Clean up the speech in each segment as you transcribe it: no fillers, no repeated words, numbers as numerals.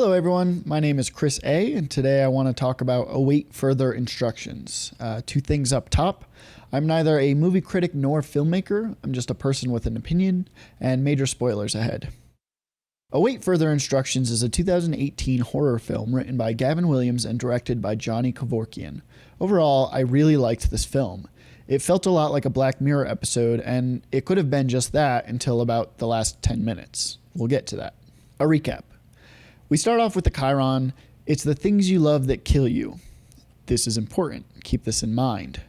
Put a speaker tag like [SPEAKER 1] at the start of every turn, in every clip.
[SPEAKER 1] Hello everyone, my name is Chris A, and today I want to talk about await further instructions. Two things up top. I'm neither a movie critic nor filmmaker, I'm just a person with an opinion, and major spoilers ahead. Await Further Instructions is a 2018 horror film written by Gavin Williams and directed by Johnny Kevorkian. Overall, I really liked this film. It felt a lot like a Black Mirror episode, and it could have been just that until about the last 10 minutes. We'll get to that. A recap. We start off with the Chiron. It's the things you love that kill you. This is important. Keep this in mind.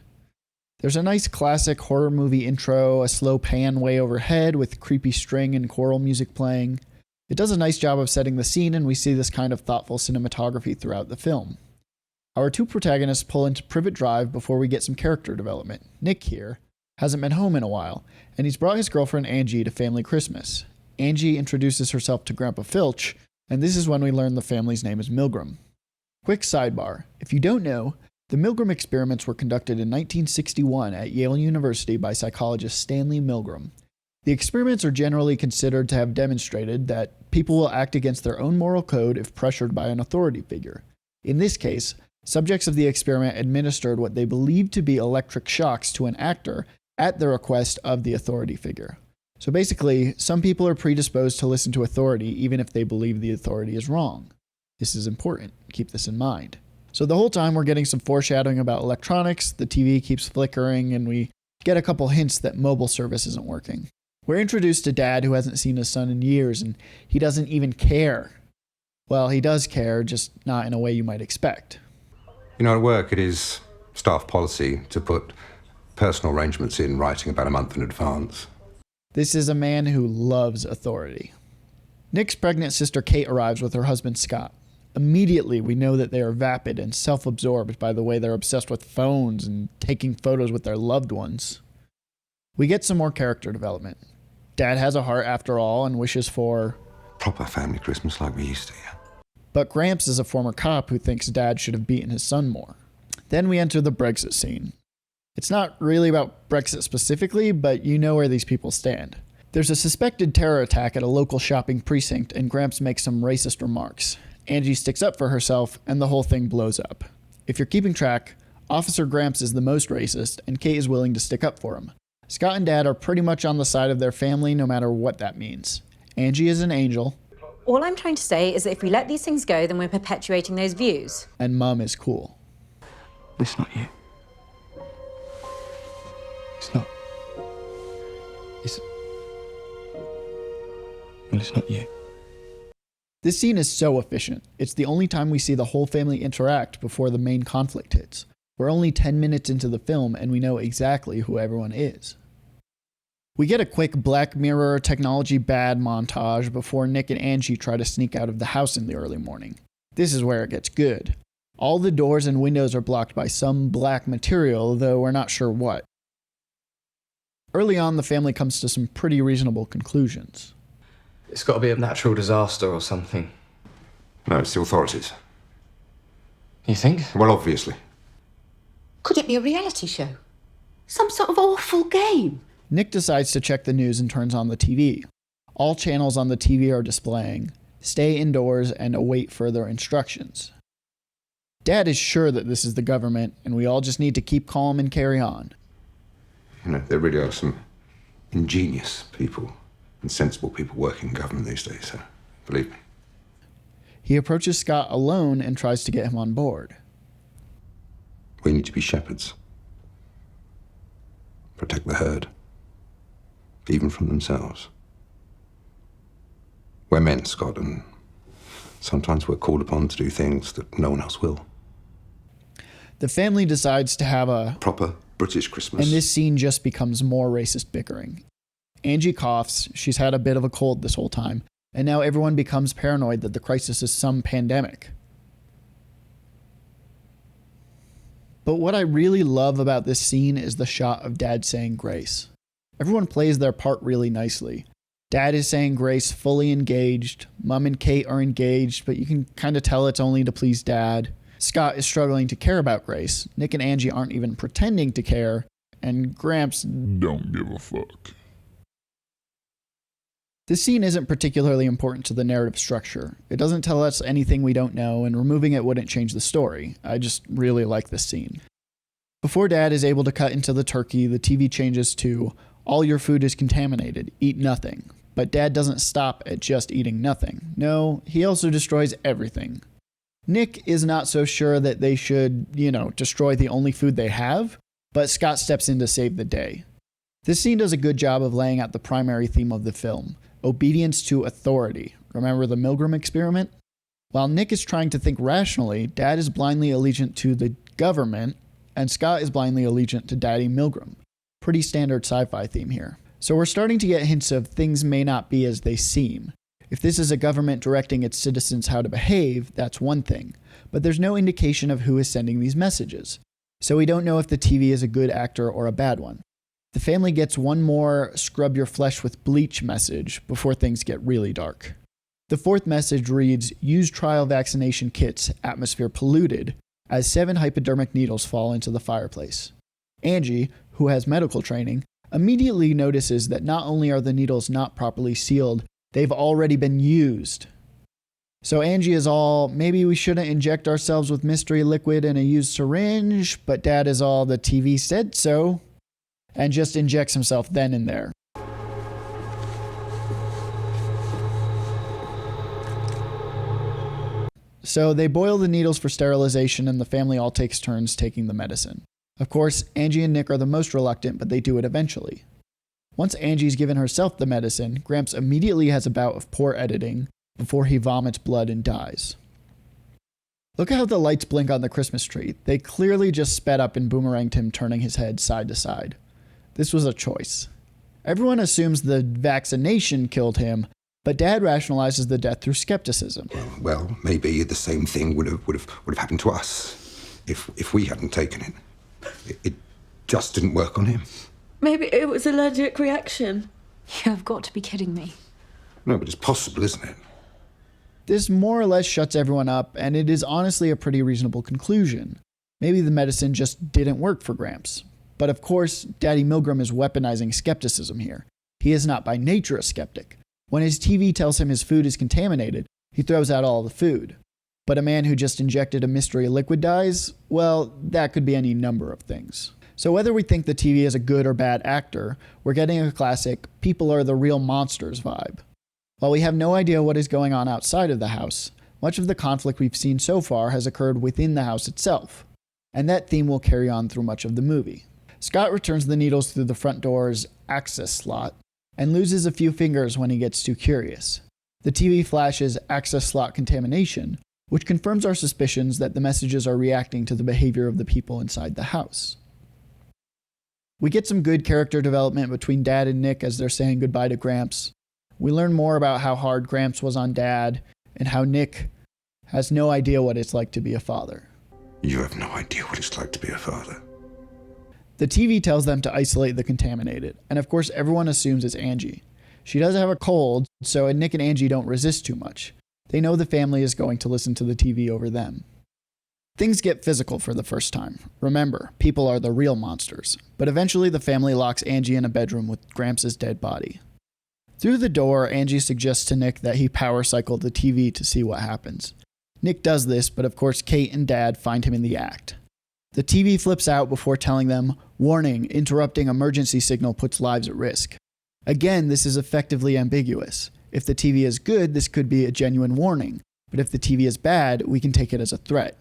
[SPEAKER 1] There's a nice classic horror movie intro, a slow pan way overhead with creepy string and choral music playing. It does a nice job of setting the scene, and we see this kind of thoughtful cinematography throughout the film. Our two protagonists pull into Privet Drive before we get some character development. Nick here hasn't been home in a while, and he's brought his girlfriend Angie to family Christmas. Angie introduces herself to Grandpa Filch, and this is when we learn the family's name is Milgram. Quick sidebar. If you don't know, the Milgram experiments were conducted in 1961 at Yale University by psychologist Stanley Milgram. The experiments are generally considered to have demonstrated that people will act against their own moral code if pressured by an authority figure. In this case, subjects of the experiment administered what they believed to be electric shocks to an actor at the request of the authority figure. So basically, some people are predisposed to listen to authority even if they believe the authority is wrong. This is important. Keep this in mind. So the whole time we're getting some foreshadowing about electronics, the TV keeps flickering, and we get a couple hints that mobile service isn't working. We're introduced to Dad who hasn't seen his son in years, and he doesn't even care. Well, he does care, just not in a way you might expect.
[SPEAKER 2] You know, at work it is staff policy to put personal arrangements in writing about a month in advance.
[SPEAKER 1] This is a man who loves authority. Nick's pregnant sister Kate arrives with her husband Scott. Immediately, we know that they are vapid and self-absorbed by the way they're obsessed with phones and taking photos with their loved ones. We get some more character development. Dad has a heart after all and wishes for
[SPEAKER 2] proper family Christmas like we used to, yeah.
[SPEAKER 1] But Gramps is a former cop who thinks Dad should have beaten his son more. Then we enter the Brexit scene. It's not really about Brexit specifically, but you know where these people stand. There's a suspected terror attack at a local shopping precinct, and Gramps makes some racist remarks. Angie sticks up for herself, and the whole thing blows up. If you're keeping track, Officer Gramps is the most racist, and Kate is willing to stick up for him. Scott and Dad are pretty much on the side of their family, no matter what that means. Angie is an angel.
[SPEAKER 3] All I'm trying to say is that if we let these things go, then we're perpetuating those views.
[SPEAKER 1] And Mum is cool.
[SPEAKER 4] It's not you. It's not. It's not you.
[SPEAKER 1] This scene is so efficient. It's the only time we see the whole family interact before the main conflict hits. We're only 10 minutes into the film and we know exactly who everyone is. We get a quick Black Mirror technology bad montage before Nick and Angie try to sneak out of the house in the early morning. This is where it gets good. All the doors and windows are blocked by some black material, though we're not sure what. Early on, the family comes to some pretty reasonable conclusions.
[SPEAKER 4] It's got to be a natural disaster or something.
[SPEAKER 2] No, it's the authorities.
[SPEAKER 4] You think?
[SPEAKER 2] Well, obviously.
[SPEAKER 5] Could it be a reality show? Some sort of awful game?
[SPEAKER 1] Nick decides to check the news and turns on the TV. All channels on the TV are displaying, "Stay indoors and await further instructions." Dad is sure that this is the government, and we all just need to keep calm and carry on.
[SPEAKER 2] You know, there really are some ingenious people and sensible people working in government these days, so believe me.
[SPEAKER 1] He approaches Scott alone and tries to get him on board.
[SPEAKER 2] We need to be shepherds. Protect the herd. Even from themselves. We're men, Scott, and sometimes we're called upon to do things that no one else will.
[SPEAKER 1] The family decides to have a
[SPEAKER 2] proper British Christmas.
[SPEAKER 1] And this scene just becomes more racist bickering. Angie coughs, she's had a bit of a cold this whole time, and now everyone becomes paranoid that the crisis is some pandemic. But what I really love about this scene is the shot of Dad saying grace. Everyone plays their part really nicely. Dad is saying grace fully engaged, Mum and Kate are engaged, but you can kind of tell it's only to please Dad. Scott is struggling to care about Grace. Nick and Angie aren't even pretending to care, and Gramps
[SPEAKER 6] don't give a fuck.
[SPEAKER 1] This scene isn't particularly important to the narrative structure. It doesn't tell us anything we don't know, and removing it wouldn't change the story. I just really like this scene. Before Dad is able to cut into the turkey, the TV changes to, "All your food is contaminated, eat nothing." But Dad doesn't stop at just eating nothing. No, he also destroys everything. Nick is not so sure that they should, destroy the only food they have, but Scott steps in to save the day. This scene does a good job of laying out the primary theme of the film: obedience to authority. Remember the Milgram experiment? While Nick is trying to think rationally, Dad is blindly allegiant to the government, and Scott is blindly allegiant to Daddy Milgram. Pretty standard sci-fi theme here. So we're starting to get hints of things may not be as they seem. If this is a government directing its citizens how to behave, that's one thing. But there's no indication of who is sending these messages. So we don't know if the TV is a good actor or a bad one. The family gets one more scrub your flesh with bleach message before things get really dark. The fourth message reads, use trial vaccination kits, atmosphere polluted, as 7 hypodermic needles fall into the fireplace. Angie, who has medical training, immediately notices that not only are the needles not properly sealed, they've already been used. So Angie is all, maybe we shouldn't inject ourselves with mystery liquid in a used syringe, but Dad is all, the TV said so, and just injects himself then and there. So they boil the needles for sterilization, and the family all takes turns taking the medicine. Of course, Angie and Nick are the most reluctant, but they do it eventually. Once Angie's given herself the medicine, Gramps immediately has a bout of poor editing before he vomits blood and dies. Look at how the lights blink on the Christmas tree. They clearly just sped up and boomeranged him, turning his head side to side. This was a choice. Everyone assumes the vaccination killed him, but Dad rationalizes the death through skepticism.
[SPEAKER 2] Well, maybe the same thing would have happened to us if we hadn't taken it. It just didn't work on him.
[SPEAKER 6] Maybe it was an allergic reaction.
[SPEAKER 3] You've got to be kidding me.
[SPEAKER 2] No, but it's possible, isn't it?
[SPEAKER 1] This more or less shuts everyone up, and it is honestly a pretty reasonable conclusion. Maybe the medicine just didn't work for Gramps. But of course, Daddy Milgram is weaponizing skepticism here. He is not by nature a skeptic. When his TV tells him his food is contaminated, he throws out all the food. But a man who just injected a mystery liquid dies? Well, that could be any number of things. So whether we think the TV is a good or bad actor, we're getting a classic people are the real monsters vibe. While we have no idea what is going on outside of the house, much of the conflict we've seen so far has occurred within the house itself. And that theme will carry on through much of the movie. Scott returns the needles through the front door's access slot and loses a few fingers when he gets too curious. The TV flashes access slot contamination, which confirms our suspicions that the messages are reacting to the behavior of the people inside the house. We get some good character development between Dad and Nick as they're saying goodbye to Gramps. We learn more about how hard Gramps was on Dad and how Nick has no idea what it's like to be a father.
[SPEAKER 2] You have no idea what it's like to be a father.
[SPEAKER 1] The TV tells them to isolate the contaminated, and of course everyone assumes it's Angie. She does have a cold, so Nick and Angie don't resist too much. They know the family is going to listen to the TV over them. Things get physical for the first time. Remember, people are the real monsters. But eventually the family locks Angie in a bedroom with Gramps' dead body. Through the door, Angie suggests to Nick that he power cycle the TV to see what happens. Nick does this, but of course Kate and Dad find him in the act. The TV flips out before telling them, warning, interrupting emergency signal puts lives at risk. Again, this is effectively ambiguous. If the TV is good, this could be a genuine warning, but if the TV is bad, we can take it as a threat.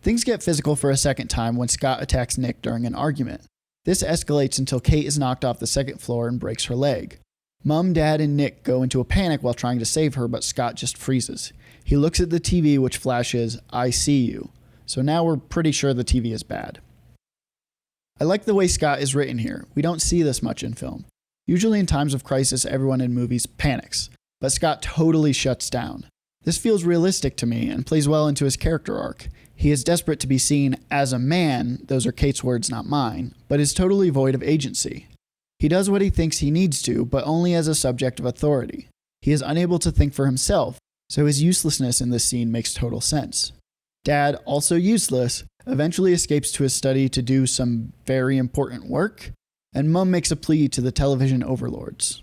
[SPEAKER 1] Things get physical for a second time when Scott attacks Nick during an argument. This escalates until Kate is knocked off the second floor and breaks her leg. Mom, Dad, and Nick go into a panic while trying to save her, but Scott just freezes. He looks at the TV, which flashes, I see you. So now we're pretty sure the TV is bad. I like the way Scott is written here. We don't see this much in film. Usually in times of crisis, everyone in movies panics, but Scott totally shuts down. This feels realistic to me and plays well into his character arc. He is desperate to be seen as a man, those are Kate's words, not mine, but is totally void of agency. He does what he thinks he needs to, but only as a subject of authority. He is unable to think for himself, so his uselessness in this scene makes total sense. Dad, also useless, eventually escapes to his study to do some very important work, and Mum makes a plea to the television overlords.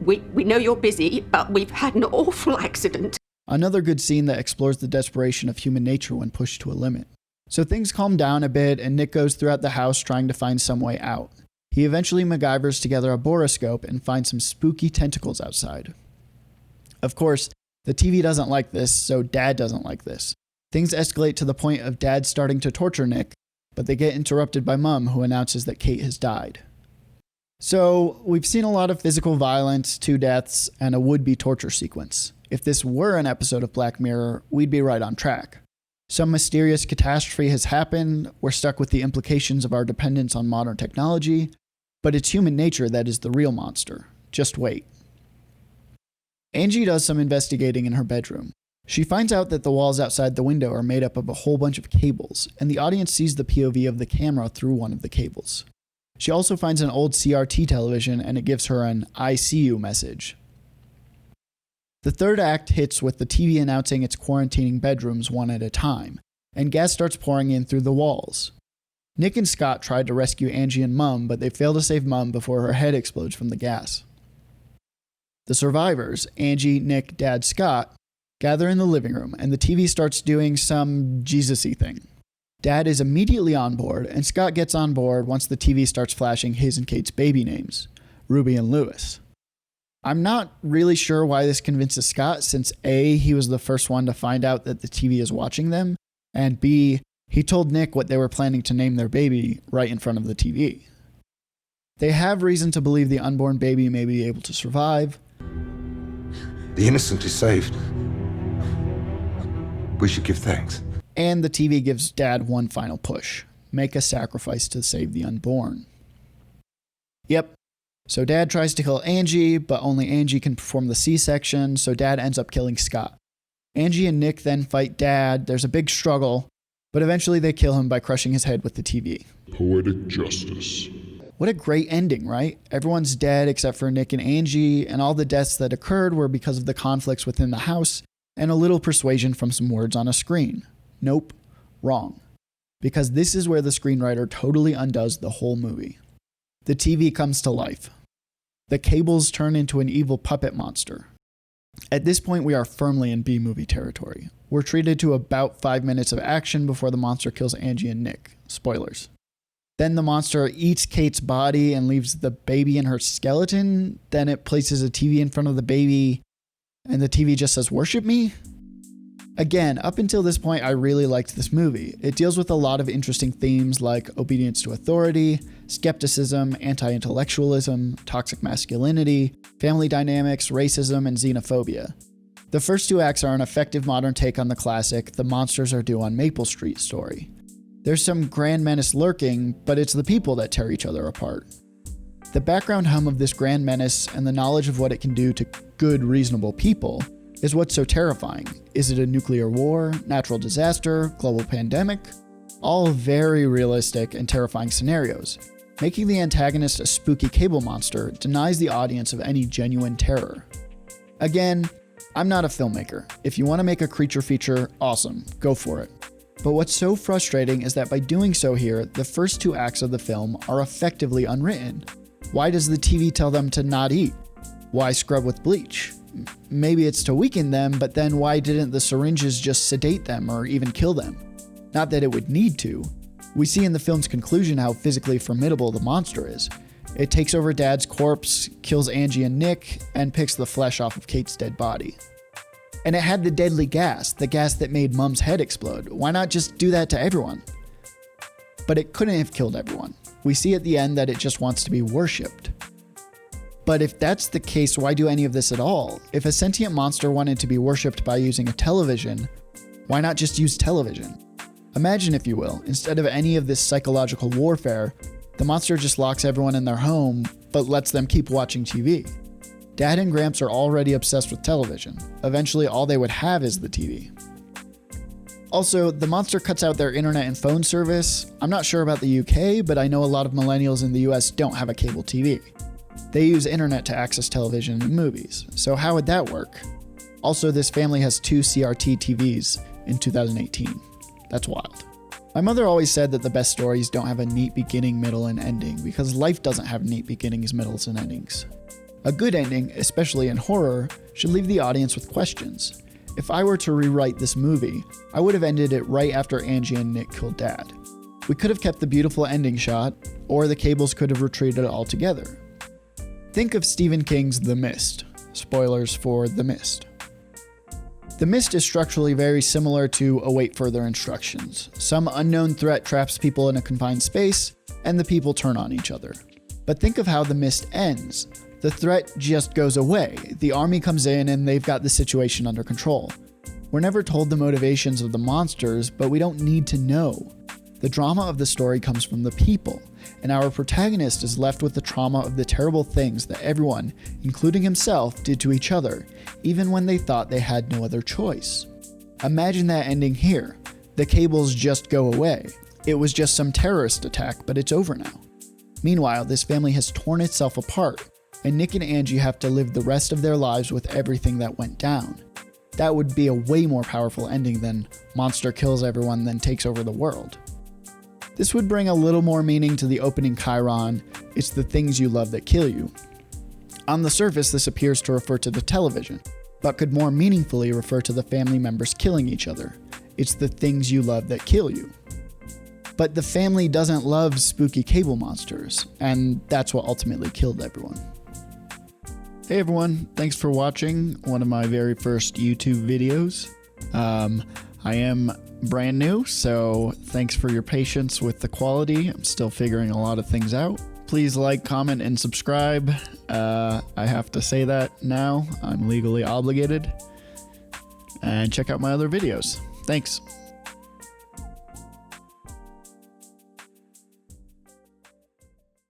[SPEAKER 5] We know you're busy, but we've had an awful accident.
[SPEAKER 1] Another good scene that explores the desperation of human nature when pushed to a limit. So things calm down a bit, and Nick goes throughout the house trying to find some way out. He eventually MacGyvers together a boroscope and finds some spooky tentacles outside. Of course, the TV doesn't like this, so Dad doesn't like this. Things escalate to the point of Dad starting to torture Nick, but they get interrupted by Mum, who announces that Kate has died. So, we've seen a lot of physical violence, 2 deaths, and a would-be torture sequence. If this were an episode of Black Mirror, we'd be right on track. Some mysterious catastrophe has happened, we're stuck with the implications of our dependence on modern technology, but it's human nature that is the real monster. Just wait. Angie does some investigating in her bedroom. She finds out that the walls outside the window are made up of a whole bunch of cables, and the audience sees the POV of the camera through one of the cables. She also finds an old CRT television, and it gives her an "I see you" message. The third act hits with the TV announcing it's quarantining bedrooms one at a time, and gas starts pouring in through the walls. Nick and Scott tried to rescue Angie and Mum, but they fail to save Mum before her head explodes from the gas. The survivors, Angie, Nick, Dad, Scott, gather in the living room, and the TV starts doing some Jesus-y thing. Dad is immediately on board, and Scott gets on board once the TV starts flashing his and Kate's baby names, Ruby and Lewis. I'm not really sure why this convinces Scott, since A, he was the first one to find out that the TV is watching them, and B, he told Nick what they were planning to name their baby right in front of the TV. They have reason to believe the unborn baby may be able to survive.
[SPEAKER 2] The innocent is saved. We should give thanks.
[SPEAKER 1] And the TV gives Dad one final push. Make a sacrifice to save the unborn. Yep. So Dad tries to kill Angie, but only Angie can perform the C-section, so Dad ends up killing Scott. Angie and Nick then fight Dad. There's a big struggle, but eventually they kill him by crushing his head with the TV.
[SPEAKER 7] Poetic justice.
[SPEAKER 1] What a great ending, right? Everyone's dead except for Nick and Angie, and all the deaths that occurred were because of the conflicts within the house and a little persuasion from some words on a screen. Nope, wrong. Because this is where the screenwriter totally undoes the whole movie. The TV comes to life. The cables turn into an evil puppet monster. At this point, we are firmly in B-movie territory. We're treated to about 5 minutes of action before the monster kills Angie and Nick. Spoilers. Then the monster eats Kate's body and leaves the baby in her skeleton. Then it places a TV in front of the baby, and the TV just says, "Worship me?" Again, up until this point, I really liked this movie. It deals with a lot of interesting themes like obedience to authority, skepticism, anti-intellectualism, toxic masculinity, family dynamics, racism, and xenophobia. The first 2 acts are an effective modern take on the classic The Monsters Are Due on Maple Street story. There's some grand menace lurking, but it's the people that tear each other apart. The background hum of this grand menace and the knowledge of what it can do to good, reasonable people is what's so terrifying. Is it a nuclear war, natural disaster, global pandemic? All very realistic and terrifying scenarios. Making the antagonist a spooky cable monster denies the audience of any genuine terror. Again, I'm not a filmmaker. If you want to make a creature feature, awesome, go for it. But what's so frustrating is that by doing so here, the first 2 acts of the film are effectively unwritten. Why does the TV tell them to not eat? Why scrub with bleach? Maybe it's to weaken them, but then why didn't the syringes just sedate them or even kill them? Not that it would need to. We see in the film's conclusion how physically formidable the monster is. It takes over Dad's corpse, kills Angie and Nick, and picks the flesh off of Kate's dead body. And it had the deadly gas, the gas that made Mum's head explode. Why not just do that to everyone? But it couldn't have killed everyone. We see at the end that it just wants to be worshipped. But if that's the case, why do any of this at all? If a sentient monster wanted to be worshipped by using a television, why not just use television? Imagine, if you will, instead of any of this psychological warfare, the monster just locks everyone in their home, but lets them keep watching TV. Dad and Gramps are already obsessed with television. Eventually, all they would have is the TV. Also, the monster cuts out their internet and phone service. I'm not sure about the UK, but I know a lot of millennials in the US don't have a cable TV. They use internet to access television and movies. So how would that work? Also, this family has 2 CRT TVs in 2018. That's wild. My mother always said that the best stories don't have a neat beginning, middle, and ending because life doesn't have neat beginnings, middles, and endings. A good ending, especially in horror, should leave the audience with questions. If I were to rewrite this movie, I would have ended it right after Angie and Nick killed Dad. We could have kept the beautiful ending shot, or the Cables could have retreated altogether. Think of Stephen King's The Mist. Spoilers for The Mist. The Mist is structurally very similar to Await Further Instructions. Some unknown threat traps people in a confined space, and the people turn on each other. But think of how The Mist ends. The threat just goes away. The army comes in and they've got the situation under control. We're never told the motivations of the monsters, but we don't need to know. The drama of the story comes from the people, and our protagonist is left with the trauma of the terrible things that everyone, including himself, did to each other, even when they thought they had no other choice. Imagine that ending here. The Cables just go away. It was just some terrorist attack, but it's over now. Meanwhile, this family has torn itself apart, and Nick and Angie have to live the rest of their lives with everything that went down. That would be a way more powerful ending than monster kills everyone then takes over the world. This would bring a little more meaning to the opening chyron, "It's the things you love that kill you." On the surface, this appears to refer to the television, but could more meaningfully refer to the family members killing each other. It's the things you love that kill you. But the family doesn't love spooky cable monsters, and that's what ultimately killed everyone. Hey everyone, thanks for watching one of my very first YouTube videos. I am brand new, so thanks for your patience with the quality. I'm still figuring a lot of things out. Please like, comment, and subscribe. I have to say that now. I'm legally obligated. And check out my other videos. Thanks.